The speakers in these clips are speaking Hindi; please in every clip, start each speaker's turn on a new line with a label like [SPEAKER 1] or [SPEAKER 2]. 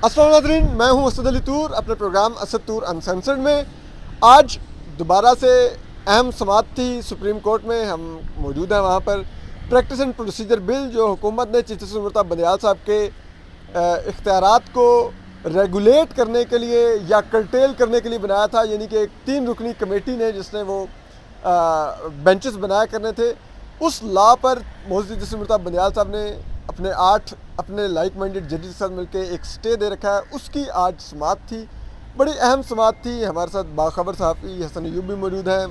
[SPEAKER 1] अस्सलाम वालेकुम, मैं हूं असद अली तूर अपने प्रोग्राम असद तूर अनसेंसर्ड में। आज दोबारा से अहम समाअत थी सुप्रीम कोर्ट में, हम मौजूद हैं वहां पर। प्रैक्टिस एंड प्रोसीजर बिल जो हुकूमत ने चीफ जस्टिस मुर्तज़ा बंदियाल साहब के इख्तियारात को रेगुलेट करने के लिए या कर्टेल करने के लिए बनाया था, यानी कि एक 3 रुकनी कमेटी ने जिसने वो बेंचेस बनाया करने थे, उस लॉ पर चीफ जस्टिस मुर्तज़ा बंदियाल साहब ने अपने 8 अपने लाइक माइंडेड जजेस के साथ मिलकर एक स्टे दे रखा है। उसकी आज समाअत थी, बड़ी अहम समाअत थी। हमारे साथ बाखबर सहाफ़ी हसन अयूब भी मौजूद हैं,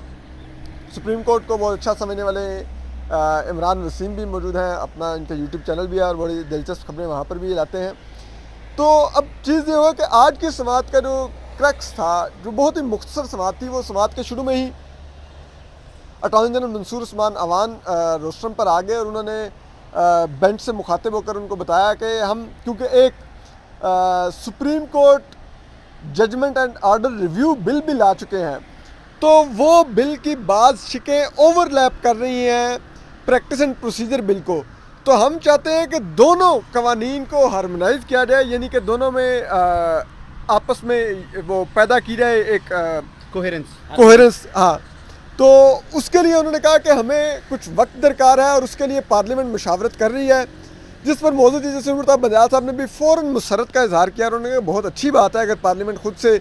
[SPEAKER 1] सुप्रीम कोर्ट को बहुत अच्छा समझने वाले इमरान वसीम भी मौजूद हैं, अपना इनका यूट्यूब चैनल भी है और बड़ी दिलचस्प खबरें वहाँ पर भी लाते हैं। तो अब चीज़ ये हुआ कि आज की समाअत का जो क्रक्स था, जो बहुत ही मुख्तसर समाअत थी, वो समाअत के शुरू में ही attorney general Mansoor Usman Awan rostrum पर आ गए और उन्होंने बेंच से मुखातिब होकर उनको बताया कि हम क्योंकि एक supreme court judgment and order review bill भी ला चुके हैं, तो वो बिल की बाज़ शिकें ओवरलैप कर रही हैं प्रैक्टिस एंड प्रोसीजर बिल को। तो हम चाहते हैं कि दोनों कवानीन को हार्मोनाइज़ किया जाए, यानी कि दोनों में आपस में वो पैदा की जाए एक कोहेरेंस। हाँ, तो उसके लिए उन्होंने कहा कि हमें कुछ वक्त दरकार है और उसके लिए पार्लियामेंट मुशावरत कर रही है, जिस पर मौजूद चीफ जस्टिस मुर्तज़ा बंदियाल साहब ने भी फ़ौरन मुसरत का इजहार किया और उन्होंने कहा बहुत अच्छी बात है अगर पार्लियामेंट खुद से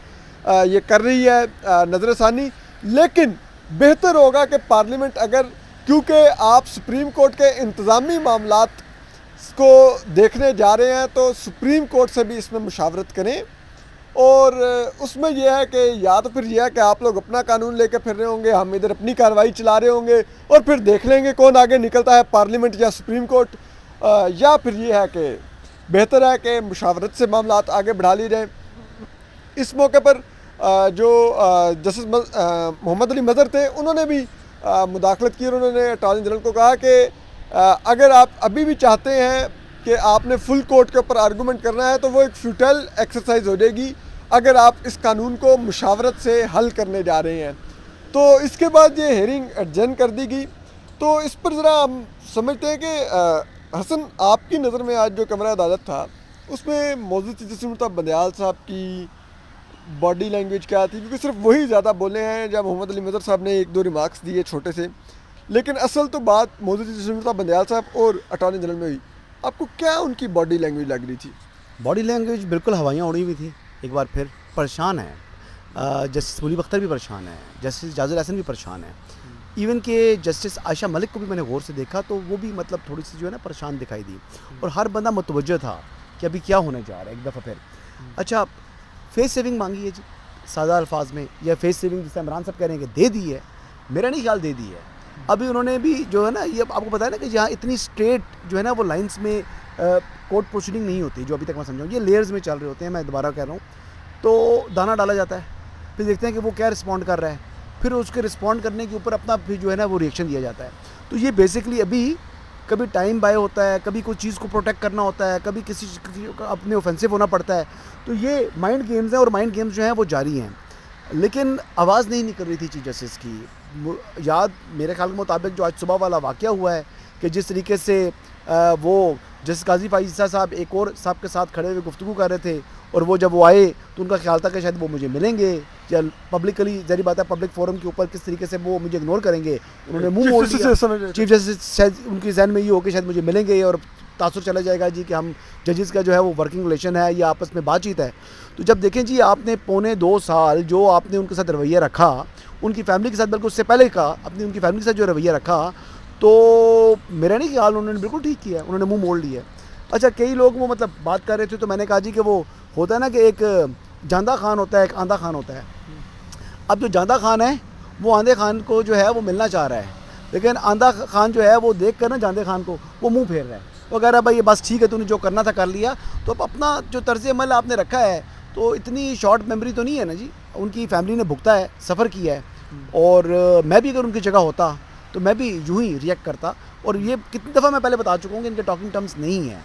[SPEAKER 1] ये कर रही है नज़रसानी, लेकिन बेहतर होगा कि पार्लियामेंट अगर, क्योंकि आप सुप्रीम कोर्ट के इंतज़ामी मामलात को देखने जा रहे हैं, तो सुप्रीम कोर्ट से भी इसमें मुशावरत करें। और उसमें यह है कि या तो फिर यह है कि आप लोग अपना कानून लेकर फिर रहे होंगे, हम इधर अपनी कार्रवाई चला रहे होंगे और फिर देख लेंगे कौन आगे निकलता है, पार्लियामेंट या सुप्रीम कोर्ट। या फिर यह है कि बेहतर है कि मुशावरत से मामलात आगे बढ़ा लिए जाएँ। इस मौके पर जो जस्टिस मोहम्मद अली मज़हर थे, उन्होंने भी मुदाखलत की और उन्होंने अटॉर्नी जनरल को कहा कि अगर आप अभी भी चाहते हैं कि आपने फुल कोर्ट के ऊपर आर्गूमेंट करना है, तो वो एक फ्यूटाइल एक्सरसाइज हो जाएगी अगर आप इस कानून को मुशावरत से हल करने जा रहे हैं। तो इसके बाद ये हेयरिंग एडजर्न कर दी गई। तो इस पर ज़रा हम समझते हैं कि हसन, आपकी नज़र में आज जो कमरा अदालत था, उसमें मौजूद चीफ जस्टिस मुर्तज़ा बंदियाल साहब की बॉडी लैंग्वेज क्या थी? क्योंकि सिर्फ वही ज़्यादा बोले हैं, जब मोहम्मद अली मज़हर साहब ने 1-2 रिमार्क्स दिए छोटे से, लेकिन असल तो बात मौजूद चीफ जस्टिस मुर्तज़ा बंदियाल साहब और अटॉर्नी जनरल में हुई। आपको क्या उनकी बॉडी लैंग्वेज लग रही थी?
[SPEAKER 2] बॉडी लैंग्वेज बिल्कुल हवाइयाँ उड़ी हुई थी। एक बार फिर परेशान है, जस्टिस मुनीब अख्तर भी परेशान है, जस्टिस जाजुल हसन भी परेशान है, इवन के जस्टिस आयशा मलिक को भी मैंने गौर से देखा तो वो भी मतलब थोड़ी सी जो है ना परेशान दिखाई दी, और हर बंदा मुतवज्जो था कि अभी क्या होने जा रहा है। एक दफ़ा फिर अच्छा फेस सेविंग मांगी है जी सादा अल्फाज में, या फेस सेविंग जिसे इमरान साहब कह रहे हैं कि दे दी है, मेरा नहीं ख्याल दे दी है। अभी उन्होंने भी जो है ना, ये आपको पता है ना कि जहाँ इतनी स्ट्रेट जो है ना वो लाइंस में कोर्ट प्रोसीडिंग नहीं होती, जो अभी तक मैं समझाऊँ, ये लेयर्स में चल रहे होते हैं। मैं दोबारा कह रहा हूँ, तो दाना डाला जाता है, फिर देखते हैं कि वो क्या रिस्पॉन्ड कर रहा है, फिर उसके रिस्पॉन्ड करने के ऊपर अपना फिर जो है ना वो रिएक्शन दिया जाता है। तो ये बेसिकली अभी कभी टाइम बाय होता है, कभी कोई चीज़ को प्रोटेक्ट करना होता है, कभी किसी अपने ऑफेंसिव होना पड़ता है। तो ये माइंड गेम्स हैं और माइंड गेम्स जो हैं वो जारी हैं, लेकिन आवाज़ नहीं निकल रही थी चीफ जस्टिस की। याद मेरे ख्याल के मुताबिक जो आज सुबह वाला वाक़या हुआ है कि जिस तरीके से वो जस्टिस काजी फाइज़ा साहब एक और साहब के साथ खड़े हुए गुफ्तगू कर रहे थे, और वो जब वो आए तो उनका ख्याल था कि शायद वो मुझे मिलेंगे, या पब्लिकली ज़ाहिर बात है पब्लिक फोरम के ऊपर किस तरीके से वो मुझे इग्नोर करेंगे, उन्होंने मुंह मोड़ लिया। चीफ जस्टिस शायद उनकी जहन में ये हो कि शायद मुझे मिलेंगे और तासुर चला जाएगा जी कि हम जजेस का जो है वो वर्किंग रिलेशन है या आपस में बातचीत है। तो जब देखें जी, आपने 2.25 साल जो आपने उनके साथ रवैया रखा, उनकी फैमिली के साथ, बल्कि उससे पहले का अपनी उनकी फैमिली के साथ जो रवैया रखा, तो मेरा नहीं ख्याल उन्होंने बिल्कुल ठीक किया, उन्होंने मुंह मोड़ लिया। अच्छा, कई लोग वो मतलब बात कर रहे थे, तो मैंने कहा जी कि वो होता है ना कि एक जांदा खान होता है, एक आंधा खान होता है। अब जो जांदा खान है वो आंधे खान को जो है वो मिलना चाह रहा है, लेकिन आंधा खान जो है वो देख कर ना जांदे खान को वो मुँह फेर रहा है, वो कह रहा है भाई ये बस ठीक है, तूने जो करना था कर लिया। तो अब अपना जो तर्ज अमल आपने रखा है, तो इतनी शॉर्ट मेमोरी तो नहीं है ना जी। उनकी फैमिली ने भुगता है, सफ़र किया है, और मैं भी अगर उनकी जगह होता तो मैं भी यूँ ही रिएक्ट करता। और ये कितनी दफ़ा मैं पहले बता चुका हूँ कि इनके टॉकिंग टर्म्स नहीं है।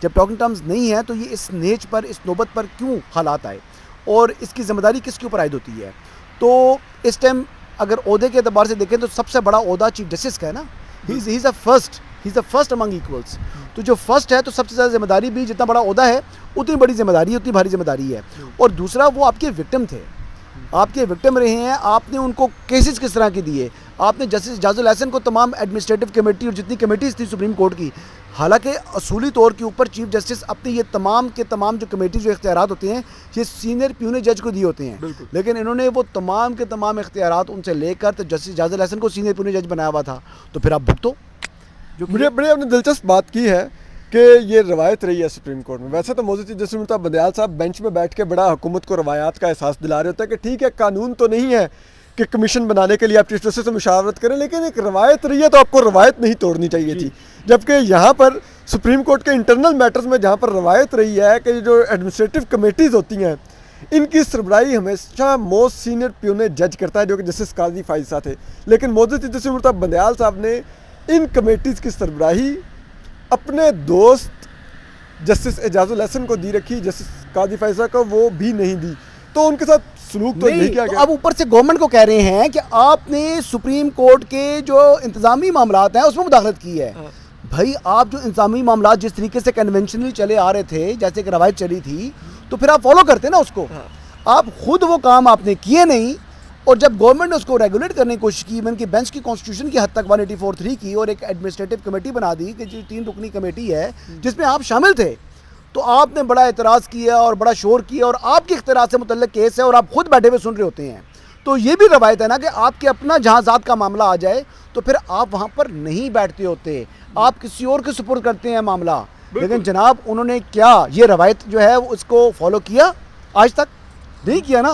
[SPEAKER 2] जब टॉकिंग टर्म्स नहीं है तो ये इस नेच पर, इस नौबत पर क्यों हालात आए, और इसकी ज़िम्मेदारी किसके ऊपर आयद होती है। तो इस टाइम अगर ओहदे के एतबार से देखें तो सबसे बड़ा ओहदा चीफ जस्टिस का है ना, he is a first he is the first among equals. तो जो फर्स्ट है तो सबसे ज़्यादा जिम्मेदारी भी, जितना बड़ा ओहदा है उतनी बड़ी जिम्मेदारी, उतनी भारी जिम्मेदारी है। और दूसरा, वो आपके विक्टिम थे, आपके विक्टिम रहे हैं, आपने उनको केसेस किस तरह के दिए, आपने जस्टिस जाजुल एहसन को तमाम एडमिनिस्ट्रेटिव कमेटी और जितनी कमेटीज़ थी सुप्रीम कोर्ट की, हालांकि असूली तौर के ऊपर चीफ जस्टिस अपने ये तमाम के तमाम जो कमेटी जो इख्तियारात होते हैं ये सीनियर प्यूने जज को दिए होते हैं, लेकिन इन्होंने वो तमाम के तमाम इख्तियारात उनसे लेकर तो जस्टिस जाजुल एहसन को सीनियर प्यूने जज बनाया हुआ था। तो फिर आप भुगतो। जो
[SPEAKER 1] बड़े बड़े आपने दिलचस्प बात की है कि ये रवायत रही है सुप्रीम कोर्ट में। वैसे तो मौजूद चीफ जस्टिस मुर्तज़ा बंदयाल साहब बेंच में बैठ के बड़ा हुकूमत को रवायात का एहसास दिला रहे होते हैं कि ठीक है, कानून तो नहीं है कि कमीशन बनाने के लिए आप चीफ जस्टिस से मुशावरत करें, लेकिन एक रवायत रही है तो आपको रवायत नहीं तोड़नी चाहिए थी। जबकि यहाँ पर सुप्रीम कोर्ट के इंटरनल मैटर्स में जहाँ पर रवायत रही है कि जो एडमिनिस्ट्रेटिव कमेटीज़ होती हैं इनकी सरबराही हमेशा मोस्ट सीनियर प्यूने जज करता है, जो कि जस्टिस काजी फाइजा थे। लेकिन मौजूद चीफ जस्टिस मुर्तज़ा बंदयाल साहब ने इन कमेटीज़ की सरबराही अपने दोस्त जस्टिस एजाजुल एहसन को दी रखी, जस्टिस काजी फाइजा को वो भी नहीं दी। तो उनके साथ सलूक तो नहीं किया गया।
[SPEAKER 2] अब ऊपर से गवर्नमेंट को कह रहे हैं कि आपने सुप्रीम कोर्ट के जो इंतजामी मामलात हैं उसमें मुदाखलत की है। भाई, आप जो इंतजामी मामलात जिस तरीके से कन्वेंशनली चले आ रहे थे, जैसे कि रवायत चली थी, तो फिर आप फॉलो करते ना उसको। आप खुद वो काम आपने किए नहीं, और जब गवर्नमेंट ने उसको रेगुलेट करने की कोशिश की, इवन कि बेंच की कॉन्स्टिट्यूशन की हद तक 184(3) की, और एक एडमिनिस्ट्रेटिव कमेटी बना दी कि जो 3 रुकनी कमेटी है जिसमें आप शामिल थे, तो आपने बड़ा एतराज़ किया और बड़ा शोर किया, और आपके इख्तियार से मुतल्लिक केस है और आप खुद बैठे हुए सुन रहे होते हैं। तो ये भी रवायत है ना कि आपके अपना जहाँ ज़ात का मामला आ जाए तो फिर आप वहाँ पर नहीं बैठते होते, आप किसी और के सुपुर्द करते हैं मामला। लेकिन जनाब, उन्होंने क्या ये रवायत जो है उसको फॉलो किया? आज तक नहीं किया ना।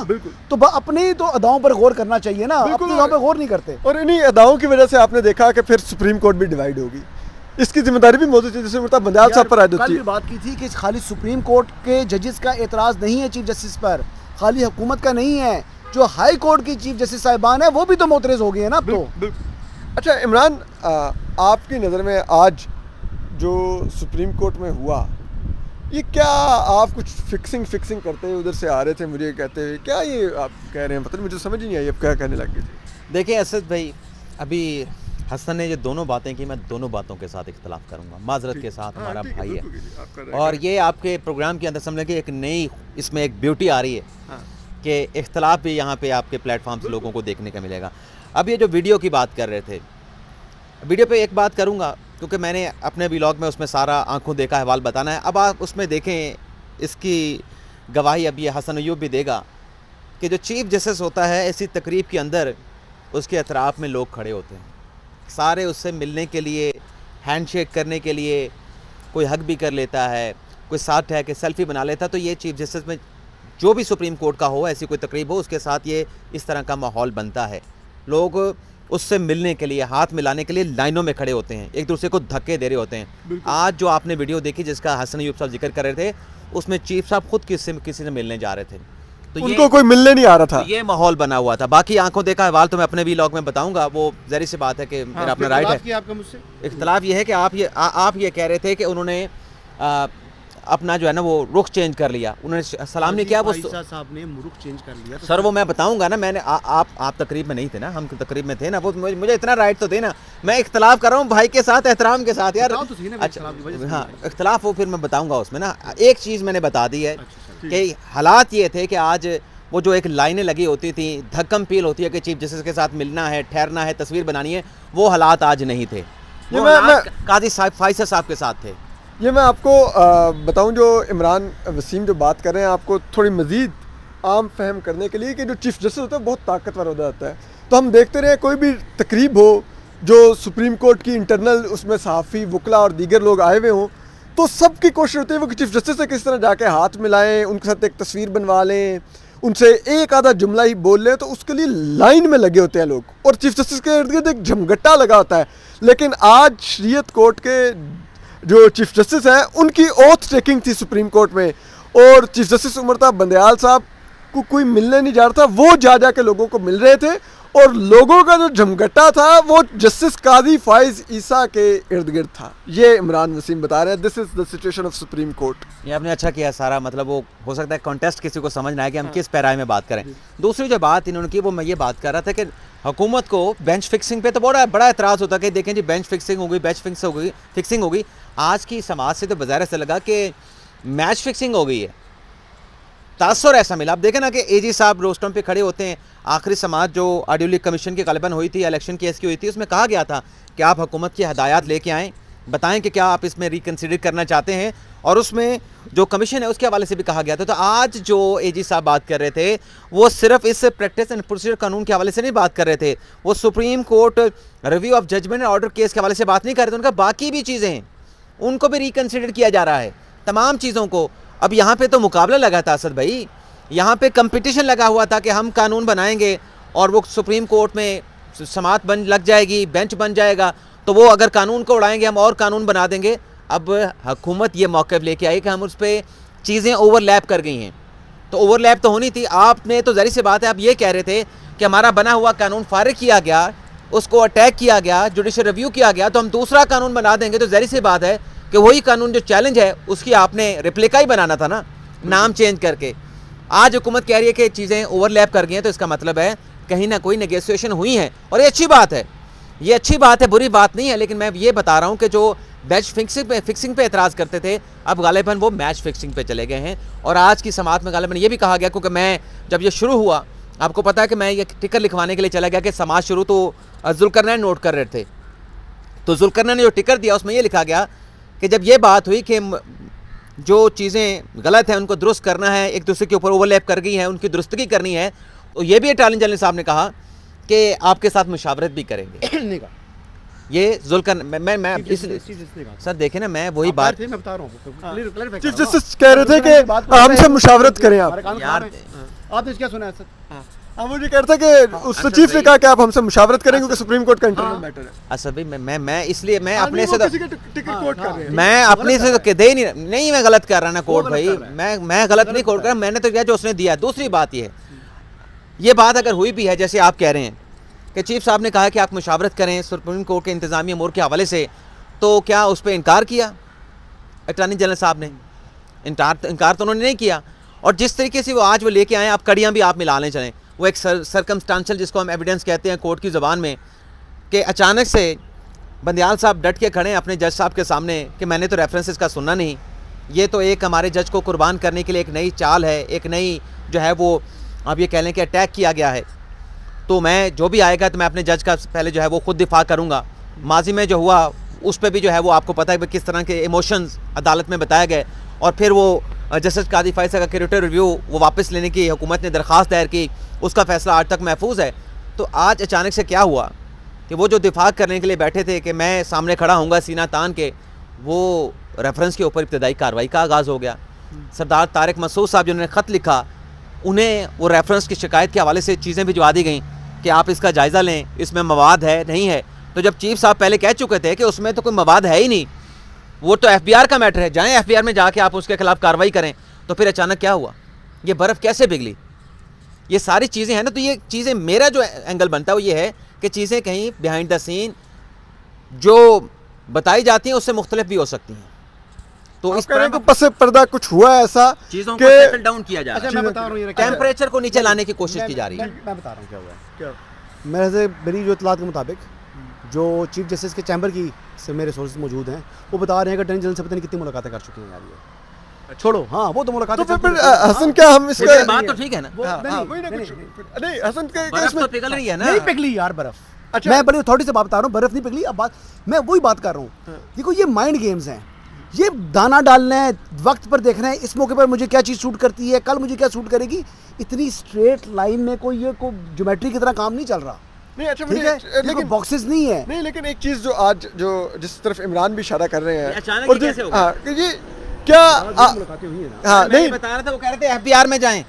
[SPEAKER 2] तो अपनी तो अदाओं पर गौर करना चाहिए ना, अपनी अदाओं पर गौर नहीं करते।
[SPEAKER 1] और इन्हीं अदाओं की वजह से आपने देखा कि फिर सुप्रीम कोर्ट भी डिवाइड होगी। इसकी जिम्मेदारी भी मौजूद जस्टिस मुर्तज़ा बंदयाल साहब पर आयद होती है।
[SPEAKER 2] कल भी बात की थी कि खाली सुप्रीम कोर्ट के जजेस का एतराज़ नहीं है चीफ जस्टिस पर, खाली हुकूमत का नहीं है, जो हाई कोर्ट की चीफ जस्टिस साहिबान है वो भी तो मोतरज़ हो गए हैं ना अब तो।
[SPEAKER 1] अच्छा इमरान, आपकी नज़र में आज जो सुप्रीम कोर्ट में हुआ, ये क्या आप कुछ फिक्सिंग करते हुए उधर से आ रहे थे मुझे कहते हुए, क्या ये आप कह रहे हैं? पता नहीं, मुझे समझ नहीं आई अब क्या कहने लग गए थे।
[SPEAKER 3] देखिए असद भाई, अभी हसन ने जो दोनों बातें की, मैं दोनों बातों के साथ इख्तलाफ करूंगा, माजरत के साथ। हमारा भाई है और ये आपके प्रोग्राम के अंदर समझ के एक नई इसमें एक ब्यूटी आ रही है कि इख्तलाफ भी यहाँ पे आपके प्लेटफॉर्म से लोगों को देखने का मिलेगा। अब ये जो वीडियो की बात कर रहे थे, वीडियो पे एक बात करूँगा क्योंकि मैंने अपने व्लॉग में उसमें सारा आंखों देखा अहवाल बताना है। अब आप उसमें देखें, इसकी गवाही अब ये हसन अयूब भी देगा कि जो चीफ जस्टिस होता है ऐसी तकरीब के अंदर उसके अतराफ़ में लोग खड़े होते हैं, सारे उससे मिलने के लिए, हैंडशेक करने के लिए, कोई हक भी कर लेता है, कोई साथ है कि सेल्फ़ी बना लेता है। तो ये चीफ जस्टिस में जो भी सुप्रीम कोर्ट का हो, ऐसी कोई तकरीब हो, उसके साथ ये इस तरह का माहौल बनता है। लोग उससे मिलने के लिए, हाथ मिलाने के लिए लाइनों में खड़े होते हैं, एक दूसरे को धक्के दे रहे होते हैं। आज जो आपने वीडियो देखी जिसका हसन अयूब साहब जिक्र कर रहे थे, उसमें चीफ साहब खुद किसी से मिलने जा रहे थे, तो
[SPEAKER 1] उनको कोई मिलने नहीं आ रहा था।
[SPEAKER 3] तो ये माहौल बना हुआ था। बाकी आंखों देखा अहवाल तो मैं अपने व्लॉग में बताऊंगा, वो ज़ाहिर सी बात है कि मेरा अपना राइट है। इख्तलाफ ये है कि आप ये कह रहे थे कि उन्होंने अपना जो है ना वो रुख चेंज कर लिया, उन्होंने सलाम नहीं किया, वो
[SPEAKER 2] साहब ने रुख चेंज कर लिया।
[SPEAKER 3] सर वो मैं बताऊंगा ना, मैंने आप तकरीब में नहीं थे ना, हम तकरीब में थे ना, वो मुझे इतना राइट तो देना। मैं इख्तलाफ कर रहा हूँ भाई के साथ, एहतराम के साथ यार। अच्छा हाँ, इख्तलाफ वो फिर मैं बताऊंगा उसमें ना। एक चीज़ मैंने बता दी है कि हालात ये थे कि आज वो जो एक लाइनें लगी होती थी, धक्कम पील होती है कि चीफ जस्टिस के साथ मिलना है, ठहरना है, तस्वीर बनानी है, वो हालात आज नहीं थे। काजी फाइजा साहब के साथ थे।
[SPEAKER 1] ये मैं आपको बताऊं, जो इमरान वसीम जो बात कर रहे हैं, आपको थोड़ी मज़ीद आम फहम करने के लिए कि जो चीफ जस्टिस होता है बहुत ताकतवर हो जाता है। तो हम देखते रहे कोई भी तकरीब हो जो सुप्रीम कोर्ट की इंटरनल, उसमें सहाफ़ी, वकला और दीगर लोग आए हुए हों, तो सबकी कोशिश होती है वो कि चीफ जस्टिस से किस तरह जाके हाथ मिलाएं, उनके साथ एक तस्वीर बनवा लें, उनसे एक आधा जुमला ही बोल लें। तो उसके लिए लाइन में लगे होते हैं लोग, और चीफ जस्टिस के इर्द गिर्द एक झमगट्टा लगा होता है। लेकिन आज शरीयत कोर्ट के जो चीफ जस्टिस हैं, उनकी ओथ टेकिंग थी सुप्रीम कोर्ट में, और चीफ जस्टिस मुर्तज़ा बंदयाल साहब को कोई मिलने नहीं जा रहा था, वो जा के लोगों को मिल रहे थे और लोगों का जो झमघटा था वो जस्टिस काजी फाइज ईसा के इर्द गिर्द था। ये इमरान वसीम बता रहे हैं, this is the situation of supreme court.
[SPEAKER 3] ये आपने अच्छा किया सारा, मतलब वो हो सकता है कॉन्टेस्ट किसी को समझ ना आए कि हम किस पैराए में बात करें। दूसरी जो बात इन्होंने की वो मैं ये बात कर रहा था कि हुकूमत को बेंच फिक्सिंग पे तो बड़ा एतराज़ होता है कि देखें जी बेंच फिक्सिंग होगी। आज की समाज से तो बाज़ाहिर से लगा कि मैच फिक्सिंग हो गई है, तासुर ऐसा मिला। आप देखें ना कि एजी साहब रोस्टम पे खड़े होते हैं। आखिरी समात जो ऑडियो लीग कमीशन की गालिबन हुई थी, इलेक्शन केस की हुई थी, उसमें कहा गया था कि आप हुकूमत की हदायत लेके आएँ, बताएं कि क्या आप इसमें रिकन्सिडर करना चाहते हैं, और उसमें जो कमीशन है उसके हवाले से भी कहा गया था। तो आज जो एजी साहब बात कर रहे थे वो सिर्फ इस प्रैक्टिस एंड प्रोसीजर कानून के हवाले से नहीं बात कर रहे थे, वो supreme court review of judgment and order case के हवाले से बात नहीं कर रहे थे। उनका बाकी भी चीज़ें हैं, उनको भी रिकन्सिडर किया जा रहा है, तमाम चीज़ों को। अब यहाँ पे तो मुकाबला लगा था असद भाई, यहाँ पे कंपटीशन लगा हुआ था कि हम कानून बनाएंगे और वो सुप्रीम कोर्ट में समात लग जाएगी, बेंच बन जाएगा, तो वो अगर कानून को उड़ाएंगे हम और कानून बना देंगे। अब हुकूमत ये मौक़िफ़ लेके आई कि हम उस पर चीज़ें ओवरलैप कर गई हैं, तो ओवरलैप तो होनी थी। आपने तो ज़ाहिर सी बात है, आप ये कह रहे थे कि हमारा बना हुआ कानून फारिग किया गया, उसको अटैक किया गया, जुडिशल रिव्यू किया गया, तो हम दूसरा कानून बना देंगे। तो ज़ाहिर सी बात है कि वही कानून जो चैलेंज है उसकी आपने रिप्लिका ही बनाना था ना, नाम चेंज करके। आज हुकूमत कह रही है कि चीज़ें ओवरलैप कर गई हैं, तो इसका मतलब है कहीं ना कोई नेगोशिएशन हुई है, और ये अच्छी बात है, ये अच्छी बात है, बुरी बात नहीं है। लेकिन मैं ये बता रहा हूँ कि जो मैच फिक्सिंग पे एतराज़ करते थे, अब गालिबन वो मैच फिक्सिंग पे चले गए हैं। और आज की समात में गालिबन ये भी कहा गया, क्योंकि मैं जब ये शुरू हुआ, आपको पता है कि मैं ये टिकर लिखवाने के लिए चला गया कि समात शुरू तो जुल्करनैन नोट कर रहे थे, तो जुल्करनैन ने जो टिकर दिया उसमें ये लिखा गया कि जब ये बात हुई कि जो चीज़ें गलत हैं उनको दुरुस्त करना है, एक दूसरे के ऊपर ओवरलैप कर गई है, उनकी दुरुस्तगी करनी है, तो ये भी अटॉर्नी जनरल साहब ने कहा कि आपके साथ मुशावरत भी करेंगे। ये जुल्कन मैं सर देखें ना, मैं वही बात
[SPEAKER 2] मैं बता रहा हूँ,
[SPEAKER 1] चीफ जस्टिस कह रहे थे कि हमसे मुशावरत करें आप।
[SPEAKER 2] यार आपने क्या सुना है सर?
[SPEAKER 1] हाँ, मुझे कहता कि उस चीफ ने कहा कि आप हमसे मुशावरत करेंगे क्योंकि सुप्रीम कोर्ट का इंटरनल मैटर है।
[SPEAKER 3] अच्छा भाई, मैं इसलिए मैं अपने से
[SPEAKER 1] टिकट कोर्ट कर रहे हैं,
[SPEAKER 3] मैं अपने से तो दे ही नहीं, मैं गलत कर रहा ना कोर्ट भाई, मैं गलत नहीं कोर्ट कर रहा, मैंने तो किया जो उसने दिया। दूसरी बात ये बात अगर हुई भी है जैसे आप कह रहे हैं कि चीफ साहब ने कहा कि आप मुशावरत करें सुप्रीम कोर्ट के इंतज़ामी अमूर के हवाले से, तो क्या उस पर इनकार किया अटॉर्नी जनरल साहब ने? इनकार तो उन्होंने नहीं किया। और जिस तरीके से वो आज वो लेके आए, आप कड़ियाँ भी आप मिला लें चलें, वो एक सरकमस्टांशियल जिसको हम एविडेंस कहते हैं कोर्ट की ज़बान में, कि अचानक से बंदियाल साहब डट के खड़े हैं अपने जज साहब के सामने कि मैंने तो रेफरेंसेस का सुनना नहीं, ये तो एक हमारे जज को कुर्बान करने के लिए एक नई चाल है, एक नई जो है वो आप ये कह लें कि अटैक किया गया है, तो मैं जो भी आएगा तो मैं अपने जज का पहले जो है वो खुद दिफा करूँगा। माजी में जो हुआ उस पर भी जो है वो आपको पता है कि किस तरह के इमोशंस अदालत में बताए गए, और फिर वो जस्टिस काजी फाइज का क्यूरेटिव रिव्यू वो वापस लेने की हुकूमत ने दरख्वास्त दायर की, उसका फ़ैसला आज तक महफूज है। तो आज अचानक से क्या हुआ कि वो जो दिफा करने के लिए बैठे थे कि मैं सामने खड़ा होऊंगा सीना तान के, वो रेफरेंस के ऊपर इब्तदाई कार्रवाई का आगाज़ हो गया। सरदार तारिक मसूद साहब जिन्होंने ख़त लिखा, उन्हें वो रेफरेंस की शिकायत के हवाले से चीज़ें भिजवा दी गई कि आप इसका जायज़ा लें, इसमें मवाद है नहीं है। तो जब चीफ साहब पहले कह चुके थे कि उसमें तो कोई मवाद है ही नहीं, वो तो एफबीआर का मैटर है, जाएं एफबीआर में जाके आप उसके खिलाफ कार्रवाई करें, तो फिर अचानक क्या हुआ? ये बर्फ़ कैसे पिघली? ये सारी चीज़ें हैं ना, तो ये चीज़ें, मेरा जो एंगल बनता है वो ये है कि चीज़ें कहीं बिहाइंड द सीन जो बताई जाती हैं उससे मुख्तलिफ भी हो सकती हैं। तो इस तरह
[SPEAKER 1] पस पर्दा कुछ हुआ ऐसा
[SPEAKER 3] चीज़ों को सेटल डाउन किया जा रहा है,
[SPEAKER 2] मैं बता रहा हूँ,
[SPEAKER 3] टेम्परेचर को नीचे लाने की कोशिश की जा रही है।
[SPEAKER 2] मैं बता रहा हूँ क्या हुआ है। मेरे से मेरी जो इतलात के मुताबिक जो चीफ जस्टिस के चैम्बर की से मेरे सोर्सेज मौजूद हैं, वो बता रहे हैं कि अटॉर्नी जनरल से पता नहीं कितनी मुलाकातें कर चुके हैं यार ये। छोड़ो, हाँ वो तो मुलाकातें,
[SPEAKER 1] तो फिर हसन क्या हम इसका
[SPEAKER 3] बात तो ठीक है ना,
[SPEAKER 1] नहीं हसन के
[SPEAKER 3] बर्फ तो पिघल रही है ना,
[SPEAKER 2] नहीं पिघली यार बर्फ।
[SPEAKER 1] अच्छा,
[SPEAKER 2] मैं बड़ी अथॉरिटी से बात बता रहा हूँ, बर्फ नहीं पिघली। अब बात मैं वही बात कर रहा हूँ, देखो ये माइंड गेम्स हैं, ये दाना डालना है, वक्त पर देखना है, इस मौके पर मुझे क्या चीज़ शूट करती है, कल मुझे क्या शूट करेगी। इतनी स्ट्रेट लाइन में कोई ये ज्योमेट्री की तरह काम नहीं चल रहा।
[SPEAKER 1] नहीं, अच्छा,
[SPEAKER 2] ठीक है, लेकिन बॉक्सेस नहीं है।
[SPEAKER 1] नहीं, लेकिन एक चीज़ जो आज जो जिस तरफ इमरान भी इशारा कर रहे हैं,
[SPEAKER 3] अचानक ही कैसे हो गया?
[SPEAKER 1] ये क्या
[SPEAKER 2] मुलाकातें हुई है ना,
[SPEAKER 1] हाँ नहीं
[SPEAKER 3] बता रहा था, वो कह रहे थे एफबीआर में जाएं।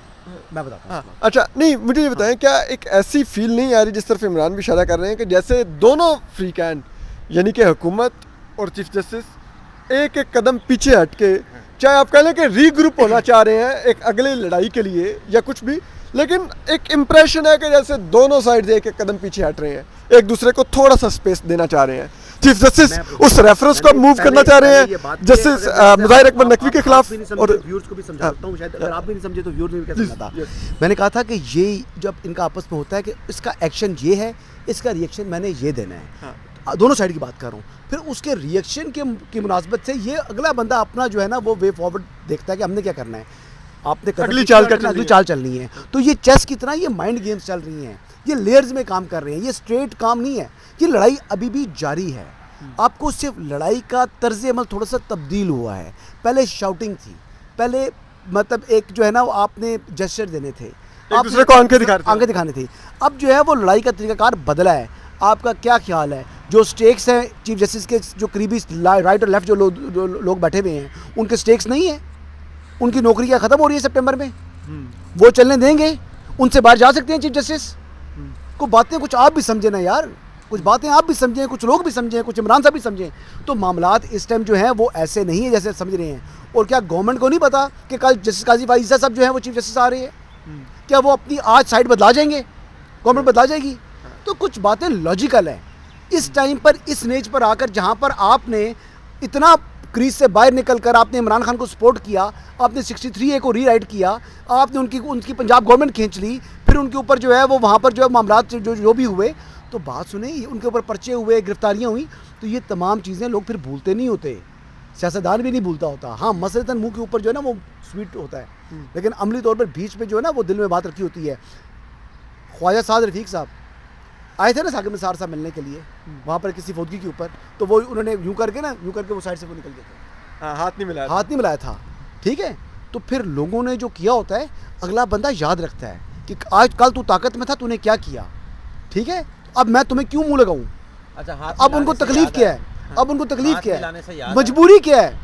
[SPEAKER 2] मैं बताता हूँ।
[SPEAKER 1] अच्छा, नहीं मुझे ये बताएं, क्या एक ऐसी फील नहीं आ रही जिस तरफ इमरान भी इशारा कर रहे हैं कि जैसे दोनों फ्री कैन यानी कि हुकूमत और चीफ जस्टिस एक एक कदम पीछे हट के, चाहे आप कह लें कि रीग्रुप होना चाह रहे हैं एक अगले लड़ाई के लिए या कुछ भी, लेकिन एक इम्प्रेशन है कि जैसे दोनों साइड एक एक कदम पीछे हट रहे हैं, एक दूसरे को थोड़ा सा स्पेस देना चाह रहे हैं। चीफ जस्टिस उस रेफरेंस को मूव करना चाह रहे हैं जस्टिस मुज़ाहिर अकबर नकवी के खिलाफ। और
[SPEAKER 2] व्यूअर्स को भी समझाता हूं, शायद अगर आप भी नहीं समझे तो व्यूअर्स भी कैसे समझता। मैंने कहा था कि ये जब इनका आपस में होता है कि इसका एक्शन ये है, इसका रिएक्शन मैंने ये देना है, दोनों साइड की बात कर रहा हूँ, फिर उसके रिएक्शन की मुनासबत से ये अगला बंदा अपना जो है ना वो वे फॉरवर्ड देखता है कि हमने क्या करना है, आपने
[SPEAKER 1] अगली चाल
[SPEAKER 2] चलनी है। तो ये चेस की तरह ये माइंड गेम्स चल रही हैं, ये लेयर्स में काम कर रहे हैं, ये स्ट्रेट काम नहीं है, ये लड़ाई अभी भी जारी है। आपको सिर्फ लड़ाई का तर्ज अमल थोड़ा सा तब्दील हुआ है। पहले शाउटिंग थी, पहले मतलब एक जो है ना आपने जेस्चर देने थे,
[SPEAKER 1] एक दूसरे को आंखें
[SPEAKER 2] दिखाने थे। अब जो है वो लड़ाई का तरीकाकार बदला है। आपका क्या ख्याल है, जो स्टेक्स हैं चीफ जस्टिस के जो करीबी राइट और लेफ्ट जो लोग बैठे हुए हैं, उनके स्टेक्स नहीं है, उनकी नौकरी क्या ख़त्म हो रही है सितंबर में, वो चलने देंगे, उनसे बाहर जा सकते हैं चीफ जस्टिस को। बातें कुछ आप भी समझे ना यार, कुछ बातें आप भी समझें, कुछ लोग भी समझें, कुछ इमरान साहब भी समझें। तो मामलात इस टाइम जो हैं वो ऐसे नहीं है जैसे समझ रहे हैं। और क्या गवर्नमेंट को नहीं पता कि कल जस्टिस काजी फाइज़ा साहब जो हैं वो चीफ जस्टिस आ रहे हैं, क्या वो अपनी आज साइड बदला जाएंगे, गवर्नमेंट बदला जाएगी? तो कुछ बातें लॉजिकल है इस टाइम पर, इस नेज पर आकर जहाँ पर आपने इतना क्रीज से बाहर निकल कर आपने इमरान खान को सपोर्ट किया, आपने 63A को रीराइट किया, आपने उनकी पंजाब गवर्नमेंट खींच ली, फिर उनके ऊपर जो है वो वहाँ पर जो है मामलात जो भी हुए, तो बात सुने, उनके ऊपर पर्चे हुए, गिरफ्तारियाँ हुई, तो ये तमाम चीज़ें लोग फिर भूलते नहीं होते, सियासतदान भी नहीं भूलता होता। हाँ, मसलतन मुँह के ऊपर जो है ना वो स्वीट होता है, लेकिन अमली तौर पर बीच में जो है ना वो दिल में बात रखी होती है। ख्वाजा साद रफ़ीक साहब आए थे ना साकिब निसार साहब मिलने के लिए वहाँ पर किसी फौजी के ऊपर, तो वो उन्होंने यूँ करके वो साइड से वो निकल गए थे,
[SPEAKER 1] हाथ नहीं मिलाया
[SPEAKER 2] था, ठीक है। तो फिर लोगों ने जो किया होता है, अगला बंदा याद रखता है कि आज कल तू ताकत में था, तूने क्या किया, ठीक है, अब मैं तुम्हें क्यों मुँह लगाऊँ।
[SPEAKER 3] अच्छा,
[SPEAKER 2] अब उनको तकलीफ क्या है, अब उनको तकलीफ क्या है, मजबूरी क्या है,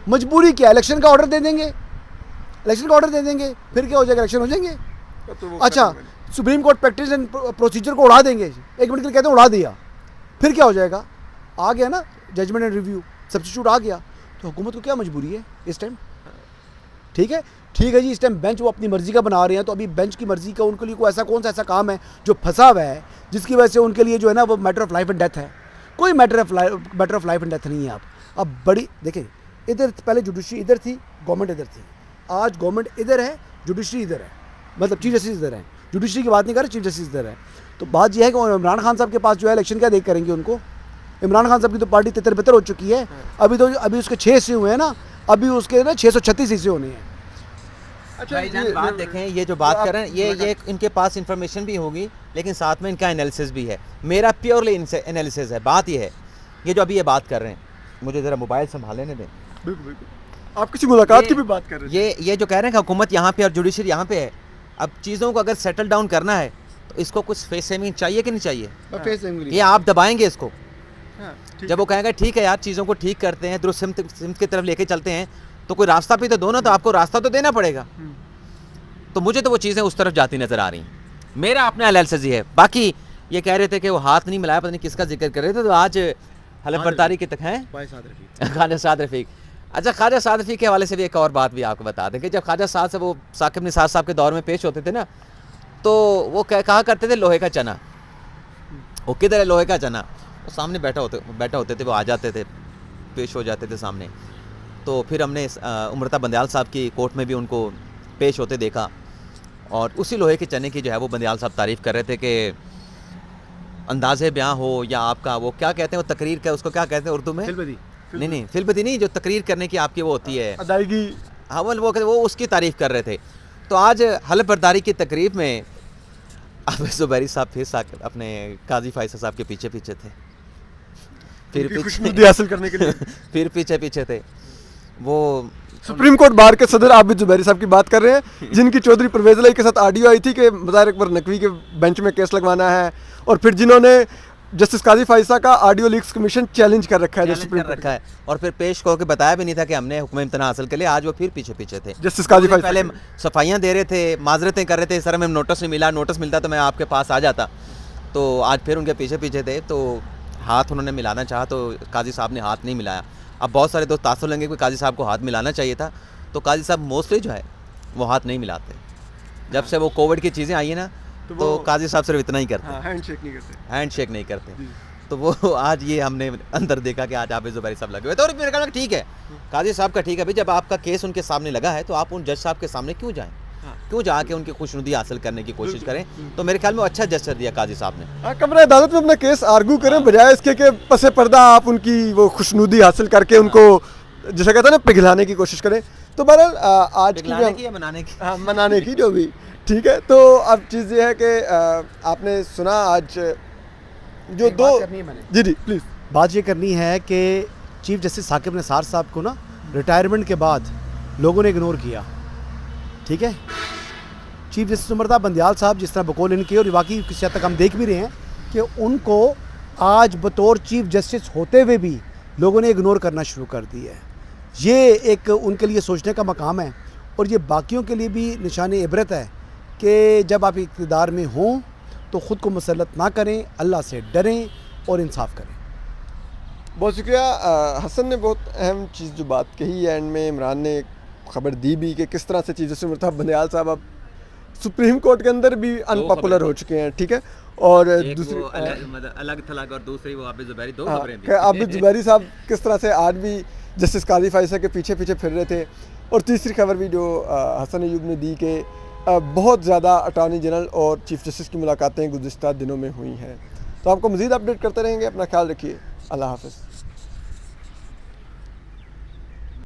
[SPEAKER 2] मजबूरी क्या है? इलेक्शन का ऑर्डर दे देंगे, इलेक्शन का ऑर्डर दे देंगे, फिर क्या हो जाएगा, इलेक्शन हो जाएंगे। अच्छा, supreme court practice and procedure को उड़ा देंगे, 1 मिनट के लिए कहते हैं उड़ा दिया, फिर क्या हो जाएगा? आ गया ना जजमेंट एंड रिव्यू, सब्स्टिट्यूट आ गया, तो हुकूमत को क्या मजबूरी है इस टाइम? ठीक है जी, इस टाइम बेंच वो अपनी मर्जी का बना रहे हैं, तो अभी बेंच की मर्जी का उनके लिए कोई ऐसा कौन सा ऐसा काम है जो फंसा हुआ है जिसकी वजह से उनके लिए जो है ना वो matter of life and death है? कोई matter of life and death नहीं है। आप अब बड़ी देखें, इधर पहले जुडिशरी इधर थी, गवर्नमेंट इधर थी, आज गवर्नमेंट इधर है, जुडिशरी इधर है, मतलब चीफ जस्टिस इधर है, जुडिशरी की बात नहीं कर रहे, चीफ जस्टिस इधर है। तो बात यह है कि इमरान खान साहब के पास जो है इलेक्शन क्या देख करेंगे उनको? इमरान खान साहब की तो पार्टी तितर-बितर हो चुकी है, अभी उसके 6 हिस्से हुए हैं ना, अभी उसके ना 636 हिस्से होने हैं।
[SPEAKER 1] अच्छा,
[SPEAKER 3] बात देखें, ये जो बात कर रहे हैं ये इनके पास इंफॉर्मेशन भी होगी, लेकिन साथ में इनका एनालिसिस भी है। मेरा प्योरली एनालिसिस है। बात ये है, ये जो अभी ये बात कर रहे हैं, मुझे ज़रा मोबाइल संभालने दें।
[SPEAKER 1] बिल्कुल, आप किसी मुलाकात की भी बात कर रहे हैं।
[SPEAKER 3] ये जो कह रहे हैं कि हुकूमत यहाँ पे और जुडिशरी यहाँ पे है, अब चीज़ों को अगर सेटल डाउन करना है तो इसको कुछ फेस सेविंग चाहिए कि नहीं चाहिए? ये आप दबाएंगे इसको। जब वो कहेंगे ठीक है यार, चीज़ों को ठीक करते हैं, दुरुस्त सिमत की तरफ लेके चलते हैं, तो कोई रास्ता भी तो दो ना, तो आपको रास्ता तो देना पड़ेगा। तो मुझे तो वो चीज़ें उस तरफ जाती नज़र आ रही। मेरा अपना एनालिसिस है। बाकी ये कह रहे थे कि वो हाथ नहीं मिलाया, पता नहीं किसका जिक्र कर रहे थे, तो आज हलफ बर्दारी के तक हैं ख्वाजा साद रफ़ीक। अच्छा, ख्वाजा साद रफ़ीक के हवाले से भी एक और बात भी आपको बता दें कि जब ख्वाजा साद से वो साकिब निसार साहब के दौर में पेश होते थे ना, तो वो कहा करते थे लोहे का चना। वो किधर है लोहे का चना? वो सामने बैठा होते थे, वो आ जाते थे, पेश हो जाते थे सामने। तो फिर हमने उमरता बंदयाल साहब की कोर्ट में भी उनको पेश होते देखा, और उसी लोहे के चने की जो है वो बंदयाल साहब तारीफ़ कर रहे थे कि अंदाज़े बयां हो या आपका वो क्या कहते हैं, वो तकरीर का उसको क्या कहते हैं उर्दू में? नहीं, फिल्बदी नहीं, जो तकरीर करने की आपकी वो होती है
[SPEAKER 1] अदायगी।
[SPEAKER 3] हाँ, वो उसकी तारीफ़ कर रहे थे। तो आज हलफ बर्दारी की तकरीब में अब ज़ुबैरी साहब फिर अपने काजी फाइज़ा साहब के पीछे थे, फिर
[SPEAKER 1] हासिल करने के लिए
[SPEAKER 3] फिर पीछे थे। वो
[SPEAKER 1] सुप्रीम कोर्ट बार के सदर आबिद जुबैरी साहब की बात कर रहे हैं, जिनकी चौधरी परवेज़ इलाही के साथ ऑडियो आई थी कि मुज़ाहिर अकबर नकवी के बेंच में केस लगवाना है, और फिर जिन्होंने जस्टिस काजी फाइज़ा का ऑडियो लीक्स कमीशन चैलेंज कर रखा है, सुप्रीम
[SPEAKER 3] रखा है, और फिर पेश करके बताया भी नहीं था कि हमने हुक्म इम्तना हासिल कर लिया। आज वो फिर पीछे थे।
[SPEAKER 1] जस्टिस काजी फाइज़ा
[SPEAKER 3] पहले सफाइयाँ दे रहे थे, माजरतें कर रहे थे, सर हमें नोटिस नहीं मिला, नोटिस मिलता तो मैं आपके पास आ जाता। तो आज फिर उनके पीछे थे, तो हाथ उन्होंने मिलाना चाहा तो काजी साहब ने हाथ नहीं मिलाया। अब बहुत सारे दोस्त तासुर लेंगे कि काजी साहब को हाथ मिलाना चाहिए था, तो काजी साहब मोस्टली जो है वो हाथ नहीं मिलाते। जब से वो कोविड की चीज़ें आई है ना,
[SPEAKER 1] तो
[SPEAKER 3] तो काजी साहब सिर्फ इतना ही करते हैं,
[SPEAKER 1] हाँ, हैंडशेक नहीं करते।
[SPEAKER 3] हैंड शेक नहीं करते।
[SPEAKER 1] जी।
[SPEAKER 3] तो वो आज ये हमने अंदर देखा कि आज हाफिज़ ज़ुबैरी साहब लगे हुए थे, और मेरे ख्याल में ठीक है, काजी साहब का ठीक है भाई, जब आपका केस उनके सामने लगा है तो आप उन जज साहब के सामने क्यों जाएं,
[SPEAKER 1] हाँ।
[SPEAKER 3] क्यों जाके उनकी खुशनुदी हासिल करने की कोशिश करें। तो मेरे ख्याल में अच्छा जस्टिस दिया काजी साहब ने।
[SPEAKER 1] हाँ, कमरा अदालत में अपना केस आर्गू करें बजाय इसके कि पसे पर्दा आप उनकी वो खुशनुदी हासिल करके उनको जैसे कहते हैं ना पिघलाने की कोशिश करें। तो बहरहाल आज की
[SPEAKER 3] पिघलाने
[SPEAKER 1] जो
[SPEAKER 3] की या मनाने की?
[SPEAKER 1] हाँ, मनाने की जो भी ठीक है। तो अब चीज़ ये है कि आपने सुना आज जो
[SPEAKER 2] एक
[SPEAKER 1] दो
[SPEAKER 2] बात करनी है मैंने।
[SPEAKER 1] जी जी प्लीज़।
[SPEAKER 2] बात ये करनी है कि चीफ जस्टिस साकिब निसार साहब को ना रिटायरमेंट के बाद लोगों ने इग्नोर किया, ठीक है। चीफ जस्टिस उमरता बंदयाल साहब जिस तरह बकौल इनके, और बाकी किसी हद तक हम देख भी रहे हैं कि उनको आज बतौर चीफ जस्टिस होते हुए भी लोगों ने इग्नोर करना शुरू कर दिया है। ये एक उनके लिए सोचने का मकाम है, और ये बाकियों के लिए भी निशान इबरत है कि जब आप इक़्तिदार में हों तो ख़ुद को मुसल्लत ना करें, अल्लाह से डरें और इंसाफ करें।
[SPEAKER 1] बहुत शुक्रिया। हसन ने बहुत अहम चीज़ जो बात कही है, एंड में इमरान ने खबर दी भी कि किस तरह से चीफ जस्टिस उमरता बंदयाल साहब अब सुप्रीम कोर्ट के अंदर भी अनपॉपुलर हो चुके हैं, ठीक है। और दूसरी
[SPEAKER 3] अलग थलग और दूसरी वो हाफिज़ ज़ुबैरी, दो
[SPEAKER 1] हाँ,
[SPEAKER 3] खबरें थी।
[SPEAKER 1] कि आबिद ज़ुबैरी साहब किस तरह से आज भी जस्टिस काजी फाइसा के पीछे पीछे फिर रहे थे। और तीसरी खबर भी जो हसन अयूब ने दी कि बहुत ज़्यादा अटॉर्नी जनरल और चीफ जस्टिस की मुलाकातें गुज़िश्ता दिनों में हुई हैं। तो आपको मज़ीद अपडेट करते रहेंगे। अपना ख्याल रखिए। अल्लाह हाफ़िज़।